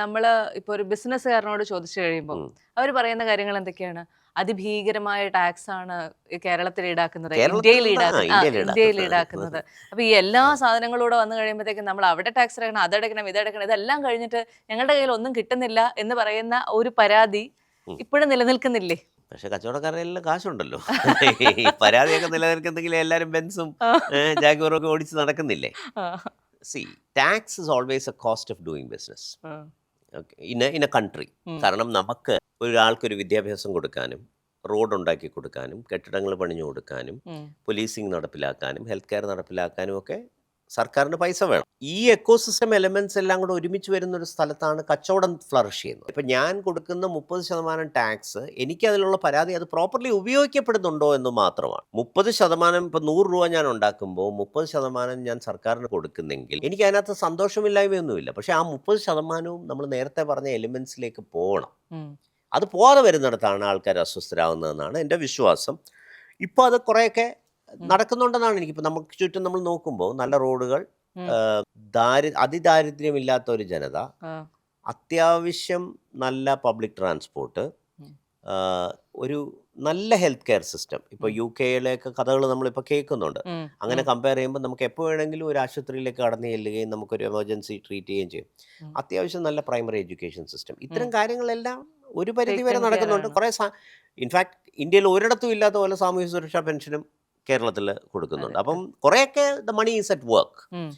നമ്മള് ഇപ്പൊ ഒരു ബിസിനസ്സുകാരനോട് ചോദിച്ചു കഴിയുമ്പോൾ ഉം. അവർ പറയുന്ന കാര്യങ്ങൾ എന്തൊക്കെയാണ്? അതിഭീകരമായ ടാക്സ് ആണ് ഈ കേരളത്തിൽ ഈടാക്കുന്നത്, കേരളത്തിൽ നിന്ന് ഇന്ത്യയിൽ ഇന്ത്യയിൽ ഈടാക്കുന്നത്. ഈടാക്കുന്നത്. അപ്പൊ ഈ എല്ലാ സാധനങ്ങളൂടെ വന്നു കഴിയുമ്പോഴത്തേക്കും നമ്മൾ അവിടെ ടാക്സ് അടയ്ക്കണം, അതടയ്ക്കണം, ഇതടയ്ക്കണം, ഇതെല്ലാം കഴിഞ്ഞിട്ട് ഞങ്ങളുടെ കയ്യിൽ ഒന്നും കിട്ടുന്നില്ല എന്ന് പറയുന്ന ഒരു പരാതി ഉം. ഇപ്പോഴും നിലനിൽക്കുന്നില്ലേ? പക്ഷെ കച്ചവടക്കാരുടെ എല്ലാം കാശുണ്ടല്ലോ. ഈ പരാതിയൊക്കെ നിലനിൽക്കുന്നെങ്കിൽ എല്ലാവരും ബെൻസും ആ, ജാഗ്വറും ഒക്കെ ഓടിച്ച് നടക്കുന്നില്ലേ? ആ, see, tax is always a cost of doing business ആ. In a country. ഉം, കാരണം നമുക്ക് ഒരാൾക്കൊരു വിദ്യാഭ്യാസം കൊടുക്കാനും റോഡ് ഉണ്ടാക്കി കൊടുക്കാനും കെട്ടിടങ്ങൾ പണിഞ്ഞു കൊടുക്കാനും ഉം, പോലീസിങ് നടപ്പിലാക്കാനും ഹെൽത്ത് കെയർ നടപ്പിലാക്കാനും ഒക്കെ സർക്കാരിന് പൈസ വേണം. ഈ എക്കോസിസ്റ്റം എലമെന്റ്സ് എല്ലാം കൂടെ ഒരുമിച്ച് വരുന്ന ഒരു സ്ഥലത്താണ് കച്ചവടം ഫ്ലറിഷ് ചെയ്യുന്നത്. ഇപ്പം ഞാൻ കൊടുക്കുന്ന 30% ടാക്സ് എനിക്ക് അതിലുള്ള പരാതി അത് പ്രോപ്പർലി ഉപയോഗിക്കപ്പെടുന്നുണ്ടോ എന്ന് മാത്രമാണ്. 30% ഇപ്പം 100 രൂപ ഞാൻ ഉണ്ടാക്കുമ്പോൾ 30% ഞാൻ സർക്കാരിന് കൊടുക്കുന്നെങ്കിൽ എനിക്ക് അതിനകത്ത് സന്തോഷമില്ലായ്മയൊന്നുമില്ല. പക്ഷേ ആ 30%വും നമ്മൾ നേരത്തെ പറഞ്ഞ എലിമെന്റ്സിലേക്ക് പോകണം. ഉം, അത് പോകാതെ വരുന്നിടത്താണ് ആൾക്കാർ അസ്വസ്ഥരാകുന്നതെന്നാണ് എൻ്റെ വിശ്വാസം. ഇപ്പോൾ അത് കുറേയൊക്കെ ഉം, നടക്കുന്നുണ്ടെന്നാണ് എനിക്കിപ്പോൾ നമുക്ക് ചുറ്റും നമ്മൾ നോക്കുമ്പോൾ നല്ല റോഡുകൾ, ഉം, അതിദാരിദ്ര്യമില്ലാത്ത ഒരു ജനത, ആ, അത്യാവശ്യം നല്ല പബ്ലിക് ട്രാൻസ്പോർട്ട്, ഉം, ഒരു നല്ല ഹെൽത്ത് കെയർ സിസ്റ്റം. ഇപ്പോൾ ഉം, യു കെയിലെയൊക്കെ കഥകൾ നമ്മളിപ്പോൾ കേൾക്കുന്നുണ്ട്. ഉം, അങ്ങനെ ഉം, കമ്പയർ ചെയ്യുമ്പോൾ നമുക്ക് എപ്പോൾ വേണമെങ്കിലും ഒരു ആശുപത്രിയിലേക്ക് കടന്നു ചെല്ലുകയും നമുക്കൊരു എമർജൻസി ട്രീറ്റ് ചെയ്യുകയും ചെയ്യും. ഉം, അത്യാവശ്യം നല്ല പ്രൈമറി എഡ്യൂക്കേഷൻ സിസ്റ്റം, ഉം. ഇത്തരം കാര്യങ്ങളെല്ലാം ഒരു പരിധി വരെ ടേക്കൺ കെയർ നടക്കുന്നുണ്ട്. ആണ്. കുറേ ഇൻഫാക്ട് ഇന്ത്യയിൽ ഒരിടത്തും ഇല്ലാത്ത പോലെ സാമൂഹ്യ സുരക്ഷാ പെൻഷനും കേരളത്തിൽ കൊടുക്കുന്നുണ്ട്. അതെ. അപ്പം കുറേയൊക്കെ the money is at work. ഉം.